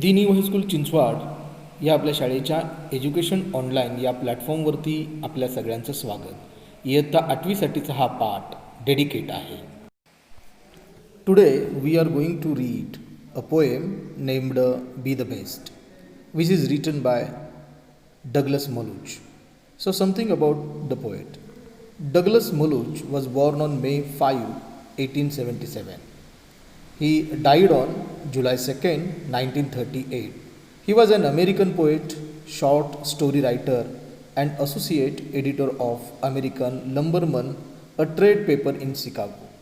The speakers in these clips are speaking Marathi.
दी न्यू हायस्कूल चिंचवाड या आपल्या शाळेच्या एज्युकेशन ऑनलाईन या प्लॅटफॉर्मवरती आपल्या सगळ्यांचं स्वागत. इयत्ता 8वीसाठीचा हा पाठ डेडिकेट आहे. Today we are going to read a poem named be the best, which is written by Douglas Malooch. So something about the poet. Douglas Malooch was born on May 5, 1877. He died on July 2nd, 1938. He was an American poet, short story writer, and associate editor of American Lumberman, a trade paper in Chicago.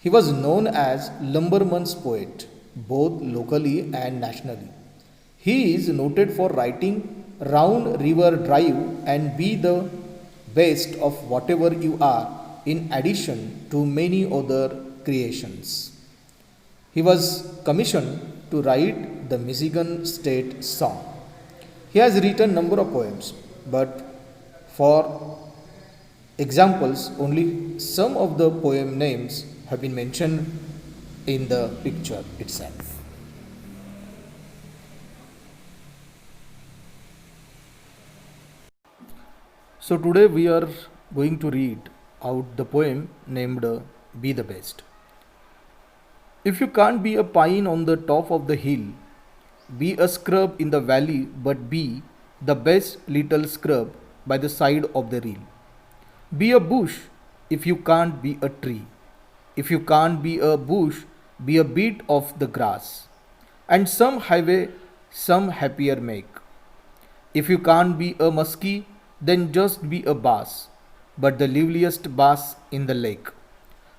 He was known as Lumberman's poet, both locally and nationally. He is noted for writing Round River Drive and Be the Best of Whatever You Are, in addition to many other creations. He was commissioned to write the Michigan State Song. He has written number of poems, but for examples, only some of the poem names have been mentioned in the picture itself. So today we are going to read out the poem named Be the Best. If you can't be a pine on the top of the hill, be a scrub in the valley, but be the best little scrub by the side of the reel. Be a bush if you can't be a tree. If you can't be a bush, be a bit of the grass, and some highway some happier make. If you can't be a muskie, then just be a bass, but the liveliest bass in the lake.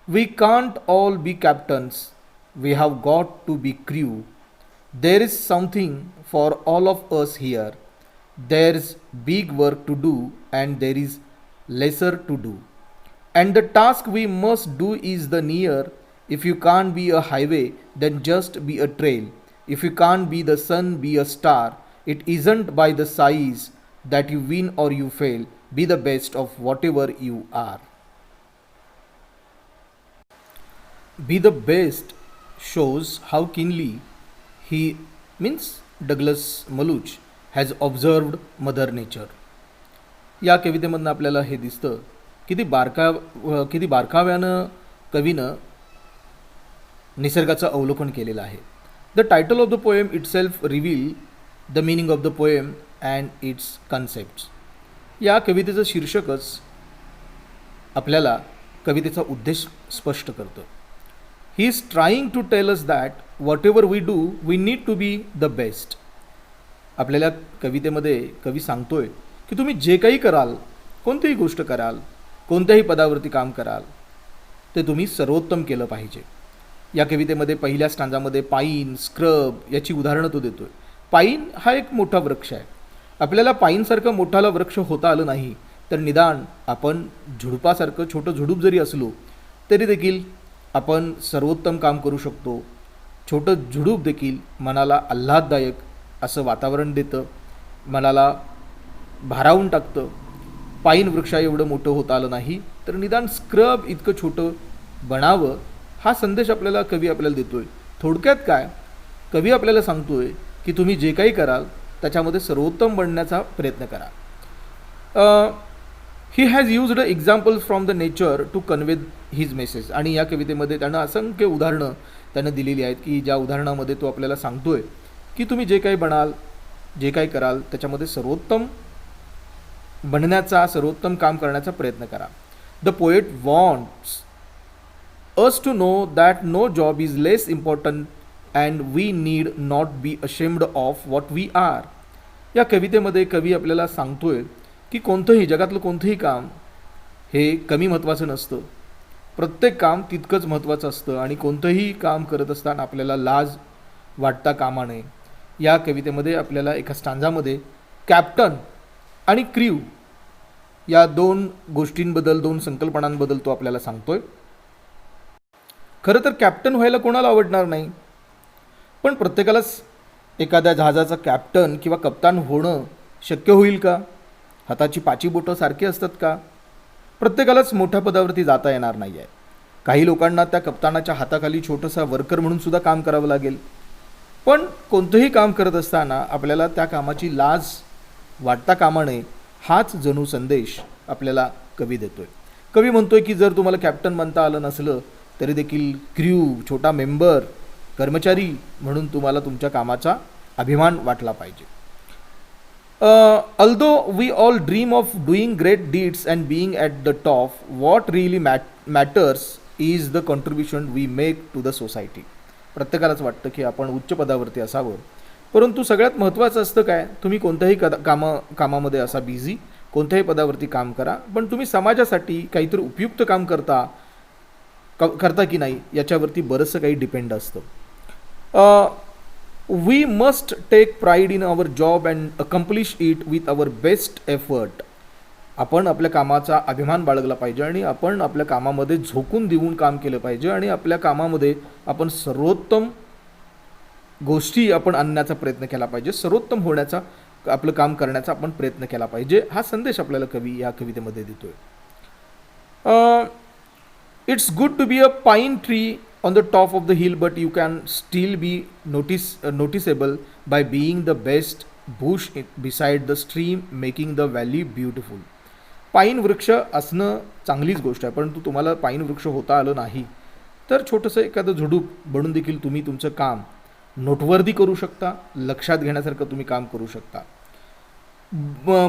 We can't all be captains, we have got to be crew. There is something for all of us here. There's big work to do, and there is lesser to do. And the task we must do is the near. If you can't be a highway, then just be a trail. If you can't be the sun, be a star. It isn't by the size that you win or you fail. Be the best of whatever you are. Be the best shows how keenly he, means Douglas Malooch, has observed Mother Nature. या कवितेमधनं आपल्याला हे दिसतं किती बारकाव्यानं कवीनं निसर्गाचं अवलोकन केलेलं आहे. The title of the poem itself reveal the meaning of the poem and its concepts. या कवितेचं शीर्षकच आपल्याला कवितेचा उद्देश स्पष्ट करतं. He is trying to tell us that whatever we do we need to be the best. आपल्याला कवितेमध्ये कवी सांगतोय की तुम्ही जे काही कराल, कोणतीही गोष्ट कराल, कोणत्याही पदावरती काम कराल, ते तुम्ही सर्वोत्तम केलं पाहिजे. या कवितेमध्ये पहिल्या स्टांजामध्ये पाईन, स्क्रब याची उदाहरणं तो देतोय. पाईन हा एक मोठा वृक्ष आहे. आपल्याला पाईनसारखं मोठाला वृक्ष होता आलं नाही तर निदान आपण झुडपासारखं छोटं झुडूप जरी असलो तरी देखील आपण सर्वोत्तम काम करू शकतो. छोटं झुडूप देखील मनाला आल्हाददायक असं वातावरण देतं, मनाला भारावून टाकतं. पाईन वृक्षा एवढं मोठं होता आलं नाही तर निदान स्क्रब इतकं छोटं बनावं, हा संदेश आपल्याला कवी आपल्याला देतोय. थोडक्यात काय, कवी आपल्याला सांगतोय की तुम्ही जे काही कराल त्याच्यामध्ये सर्वोत्तम बनण्याचा प्रयत्न करा. He has used examples from the nature to convey his message. आणि या कवितेमध्ये त्यानं असंख्य उदाहरणं त्यानं दिलेली आहेत की ज्या उदाहरणामध्ये तो आपल्याला सांगतोय की तुम्ही जे काही बनाल, जे काही कराल त्याच्यामध्ये सर्वोत्तम बनण्याचा, सर्वोत्तम काम करण्याचा प्रयत्न करा. The poet wants us to know that no job is less important and we need not be ashamed of what we are. या कवितेमध्ये कवी आपल्याला सांगतोय की कोणतंही जगातलं कोणतंही काम हे कमी महत्त्वाचं नसतं. प्रत्येक काम तितकंच महत्त्वाचं असतं आणि कोणतंही काम करत असताना आपल्याला लाज वाटता कामा नये. या कवितेमध्ये आपल्याला एका स्टांजामध्ये कॅप्टन आणि क्र्यू या दोन गोष्टींबद्दल, दोन संकल्पनांबद्दल तो आपल्याला सांगतोय. खरं तर कॅप्टन व्हायला कोणाला आवडणार नाही, पण प्रत्येकालाच एखाद्या जहाजाचा कॅप्टन किंवा कप्तान होणं शक्य होईल का? हाताची पाची बोटं सारखी असतात का? प्रत्येकालाच मोठ्या पदावरती जाता येणार नाही आहे. काही लोकांना त्या कप्तानाच्या हाताखाली छोटंसं वर्कर म्हणून सुद्धा काम करावं लागेल. पण कोणतंही काम करत असताना आपल्याला त्या कामाची लाज वाटता कामा नये, हाच जणू संदेश आपल्याला कवी देतोय. कवी म्हणतोय की जर तुम्हाला कॅप्टन बनता आलं नसलं तरी देखील क्र्यू, छोटा मेंबर, कर्मचारी म्हणून तुम्हाला तुमच्या कामाचा अभिमान वाटला पाहिजे. Although we all dream of doing great deeds and being at the top, what really matters is the contribution we make to the society. प्रत्येकालाच वाटतं की आपण उच्च पदावरती असावं, परंतु सगळ्यात महत्त्वाचं असतं काय, तुम्ही कोणत्याही कामामध्ये असा बिझी, कोणत्याही पदावरती काम करा, पण तुम्ही समाजासाठी काहीतरी उपयुक्त काम करता की नाही याच्यावरती बरंचसं काही डिपेंड असतं. We must take pride in our job and accomplish it with our best effort. आपण आपल्या कामाचा अभिमान बाळगला पाहिजे आणि आपण आपल्या कामामध्ये झोकून देऊन काम केलं पाहिजे आणि आपल्या कामामध्ये आपण सर्वोत्तम गोष्टी आपण आणण्याचा प्रयत्न केला पाहिजे, सर्वोत्तम होण्याचा आपलं काम करण्याचा आपण प्रयत्न केला पाहिजे. हा संदेश आपल्याला कवी या कवितेमध्ये देतोय. It's good to be a pine tree on the top of the hill, but you can still be noticeable by being the best bush beside the stream, making the valley beautiful. पाईन वृक्ष असणं चांगलीच गोष्ट आहे, परंतु तुम्हाला पाईन वृक्ष होता आलं नाही तर छोटंसं एखादं झुडूप बनून देखील तुम्ही तुमचं काम नोटवर्दी करू शकता, लक्षात घेण्यासारखं तुम्ही काम करू शकता.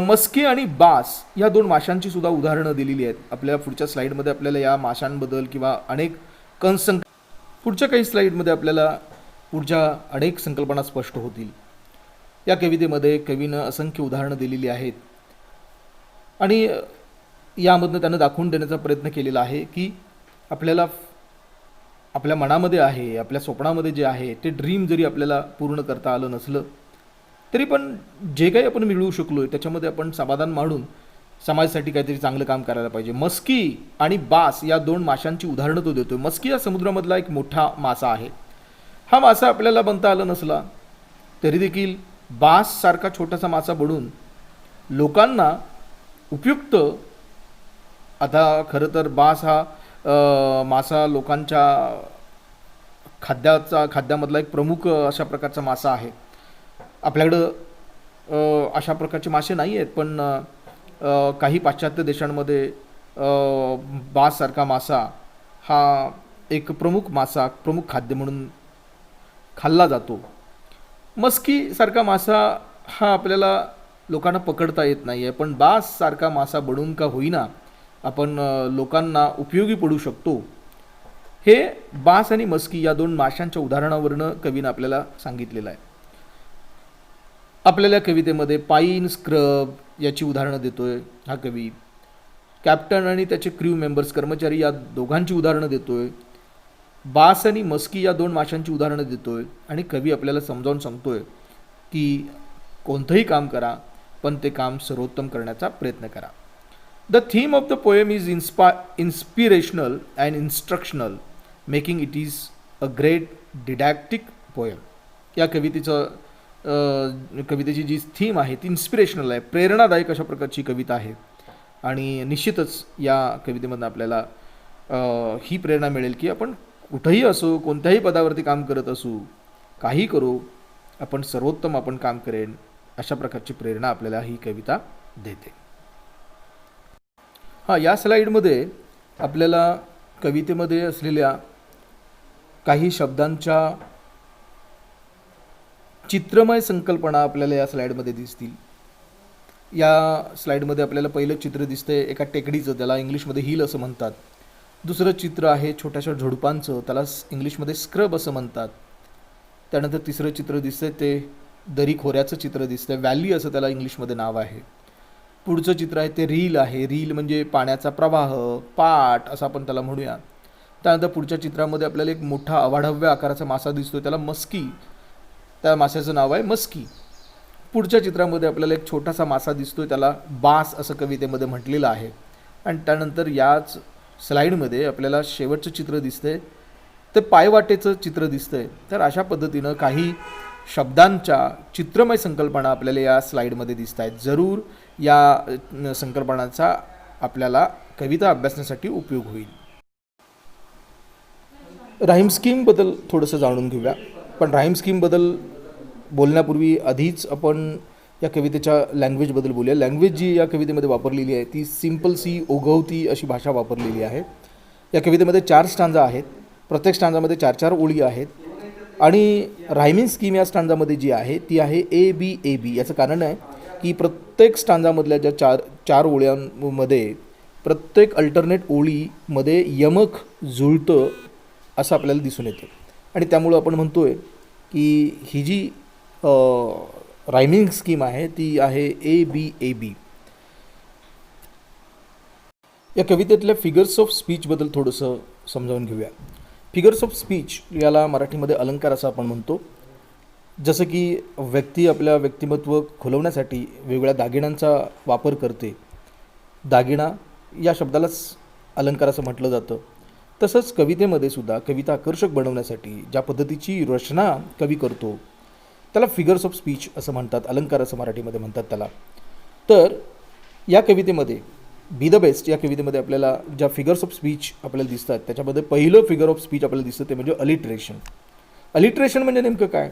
मस्की आणि बास या दोन माशांची सुद्धा उदाहरणं दिलेली आहेत. आपल्या पुढच्या स्लाईडमध्ये आपल्याला या माशांबद्दल किंवा अनेक पुढच्या काही स्लाईडमध्ये आपल्याला पुढच्या अनेक संकल्पना स्पष्ट होतील. या कवितेमध्ये कवीनं असंख्य उदाहरणं दिलेली आहेत आणि यामधनं त्यानं दाखवून देण्याचा प्रयत्न केलेला आहे की आपल्याला आपल्या मनामध्ये आहे, आपल्या स्वप्नामध्ये जे आहे ते ड्रीम जरी आपल्याला पूर्ण करता आलं नसलं तरी पण जे काही आपण मिळवू शकलो आहे त्याच्यामध्ये आपण समाधान मानून समाजासाठी काहीतरी चांगलं काम करायला पाहिजे. मस्की आणि बास या दोन माशांची उदाहरणं तो देतोय. मस्की या समुद्रामधला एक मोठा मासा आहे. हा मासा आपल्याला बनता आला नसला तरी देखील बास सारखा छोटासा मासा बनून लोकांना उपयुक्त, आता खरं तर बास हा मासा लोकांच्या खाद्यामधला एक प्रमुख अशा प्रकारचा मासा आहे. आपल्याकडं अशा प्रकारचे मासे नाही आहेत, पण काही पाश्चात्य देशांमध्ये बाससारखा मासा हा एक प्रमुख खाद्य म्हणून खाल्ला जातो. मस्कीसारखा मासा हा आपल्याला लोकांना पकडता येत नाही आहे, पण बाससारखा मासा बनून का होईना आपण लोकांना उपयोगी पडू शकतो. हे बास आणि मस्की या दोन माशांच्या उदाहरणावरून कवीनं आपल्याला सांगितलेलं आहे. आपल्याला कवितेमध्ये पाईन, स्क्रब याची उदाहरणं देतोय हा कवी. कॅप्टन आणि त्याचे क्र्यू मेंबर्स, कर्मचारी या दोघांची उदाहरणं देतोय. बास आणि मस्की या दोन माशांची उदाहरणं देतोय आणि कवी आपल्याला समजावून सांगतोय की कोणतंही काम करा पण ते काम सर्वोत्तम करण्याचा प्रयत्न करा. The theme of the poem is inspirational and instructional, making it is a great didactic poem. या कवितेची जी थीम आहे ती इन्स्पिरेशनल आहे, प्रेरणादायक अशा प्रकारची कविता आहे आणि निश्चितच या कवितेमधून आपल्याला ही प्रेरणा मिळेल की आपण कुठंही असो, कोणत्याही पदावरती काम करत असू, काही करू, आपण सर्वोत्तम आपण काम करेन अशा प्रकारची प्रेरणा आपल्याला ही कविता देते. या स्लाईडमध्ये आपल्याला कवितेमध्ये असलेल्या काही शब्दांच्या चित्रमय संकल्पना आपल्याला या स्लाईडमध्ये दिसतील. या स्लाईडमध्ये आपल्याला पहिलं चित्र दिसतंय एका टेकडीचं, त्याला इंग्लिशमध्ये हिल असं म्हणतात. दुसरं चित्र आहे छोट्याशा झुडपांचं, त्याला इंग्लिशमध्ये स्क्रब असं म्हणतात. त्यानंतर तिसरं चित्र दिसतंय ते दरी खोऱ्याचं चित्र दिसतंय, व्हॅली असं त्याला इंग्लिशमध्ये नाव आहे. पुढचं चित्र आहे ते रील आहे, रील म्हणजे पाण्याचा प्रवाह, पाट असं आपण त्याला म्हणूया. त्यानंतर पुढच्या चित्रामध्ये आपल्याला एक मोठा अवाढव्य आकाराचा मासा दिसतोय, त्याला मस्की, त्या माशाचं नाव आहे मस्की. पुढच्या चित्रामध्ये आपल्याला एक छोटासा मासा दिसतोय, त्याला बास असं कवितेमध्ये म्हटलेलं आहे. आणि त्यानंतर याच स्लाईडमध्ये आपल्याला शेवटचं चित्र दिसतंय ते पायवाटेचं चित्र दिसतंय. तर अशा पद्धतीनं काही शब्दांच्या चित्रमय संकल्पना आपल्याला या स्लाईडमध्ये दिसत आहेत. जरूर या संकल्पनांचा आपल्याला कविता अभ्यासण्यासाठी उपयोग होईल. राईम स्कीमबद्दल थोडंसं जाणून घेऊया. पण राईम स्कीमबद्दल बोलण्यापूर्वी आधीच आपण या कवितेच्या लँग्वेजबद्दल बोलूया. लँग्वेज जी या कवितेमध्ये वापरलेली आहे ती सिम्पल सी ओघवती अशी भाषा वापरलेली आहे. या कवितेमध्ये 4 स्टांजा आहेत. प्रत्येक स्टांजामध्ये 4-4 ओळी आहेत आणि रायमिंग स्कीम या स्टांजामध्ये जी आहे ती आहे ABAB. याचं कारण आहे की प्रत्येक स्टांजामधल्या ज्या 4 ओळ्यांमध्ये प्रत्येक अल्टरनेट ओळीमध्ये यमक जुळतं असं आपल्याला दिसून येतं आणि त्यामुळं आपण म्हणतो आहे की ही जी रायमिंग स्कीम आहे ती आहे ABAB. या कवितेतल्या फिगर्स ऑफ स्पीचबद्दल थोडंसं समजावून घेऊया. फिगर्स ऑफ स्पीच याला मराठीमध्ये अलंकार असं आपण म्हणतो. जसं की व्यक्ती आपल्या व्यक्तिमत्व खुलवण्यासाठी वेगवेगळ्या दागिन्यांचा वापर करते. दागिना या शब्दालाच अलंकार असं म्हटलं जातं. तसंच कवितेमध्ये सुद्धा कविता आकर्षक बनवण्यासाठी ज्या पद्धतीची रचना कवी करतो त्याला फिगर्स ऑफ स्पीच असं म्हणतात, अलंकार असं मराठीमध्ये म्हणतात त्याला. तर या कवितेमध्ये बी द बेस्ट या कवितेमध्ये आपल्याला ज्या फिगर्स ऑफ स्पीच आपल्याला दिसतात त्याच्यामध्ये पहिलं फिगर ऑफ स्पीच आपल्याला दिसतं ते म्हणजे अलिट्रेशन. अलिट्रेशन म्हणजे नेमकं काय?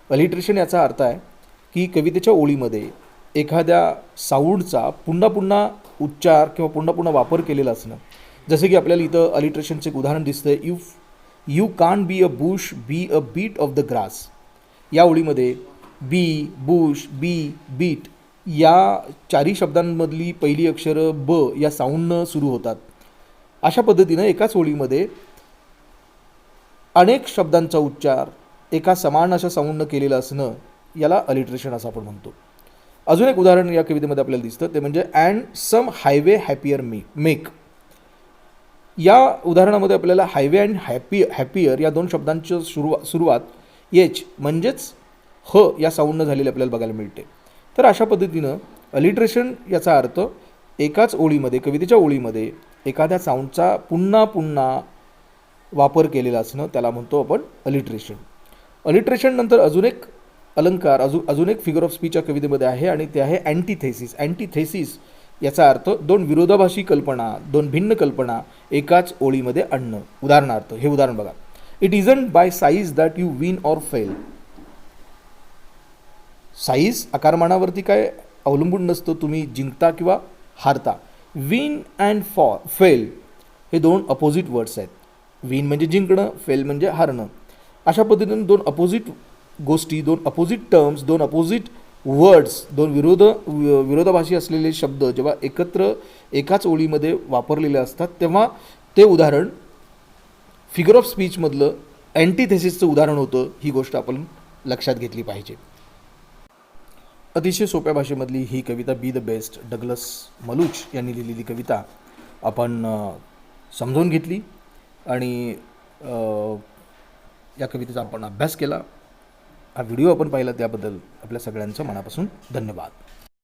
अलिट्रेशन याचा अर्थ आहे की कवितेच्या ओळीमध्ये एखाद्या साऊंडचा पुन्हा पुन्हा उच्चार किंवा पुन्हा पुन्हा वापर केलेला असणं. जसं की आपल्याला इथं अलिट्रेशनचं एक उदाहरण दिसतं. You can't be a bush be a bit of the grass. या ओळीमध्ये बी, बुश, बी, बीट या 4 शब्दांमधली पहिली अक्षरं ब या साऊंडनं सुरू होतात. अशा पद्धतीनं एकाच ओळीमध्ये अनेक शब्दांचा उच्चार एका समान अशा साऊंडनं केलेलं असणं याला अलिट्रेशन असं आपण म्हणतो. अजून एक उदाहरण या कवितेमध्ये आपल्याला दिसतं ते म्हणजे and some highway happier make. या उदाहरणामध्ये आपल्याला हायवे अँड हॅपियर या 2 शब्दांची सुरुवात एच म्हणजेच ह या साऊंडनं झालेली आपल्याला बघायला मिळते. तर अशा पद्धतीनं अलिट्रेशन याचा अर्थ एकाच ओळीमध्ये कवितेच्या ओळीमध्ये एखाद्या साऊंडचा पुन्हा पुन्हा वापर केलेला असणं त्याला म्हणतो आपण अलिट्रेशन. अलिट्रेशन नंतर अजून एक अलंकार अजून एक फिगर ऑफ स्पीच या कवितेमध्ये आहे आणि ते आहे अँटीथेसिस. अँटीथेसिस याचा अर्थ 2 विरोधाभासी कल्पना, 2 भिन्न कल्पना एकाच ओळीमध्ये आणणं. उदाहरणार्थ हे उदाहरण बघा. It isn't by size that you win or fail. Size आकारमानावरती काय अवलंबून नसतं, तुम्ही जिंकता किंवा हारता. विन अँड फेल हे 2 अपोजिट वर्ड्स आहेत. विन म्हणजे जिंकणं, फेल म्हणजे हारणं. अशा पद्धतीने 2 अपोजिट गोष्टी, 2 अपोजिट टर्म्स, 2 अपोजिट वर्ड्स, 2 विरोधाभासी असलेले शब्द जेव्हा एकत्र एकाच ओळीमध्ये वापरलेले असतात तेव्हा ते उदाहरण फिगर ऑफ स्पीचमधलं अँटीथेसिसचं उदाहरण होतं. ही गोष्ट आपण लक्षात घेतली पाहिजे. अतिशय सोप्या भाषेमधली ही कविता बी द बेस्ट डगलस मलूच यांनी लिहिलेली कविता आपण समजून घेतली आणि या कवितेचा आपण अभ्यास केला. हा व्हिडिओ आपण पाहिला त्याबद्दल आपल्या सगळ्यांचं मनापासून धन्यवाद.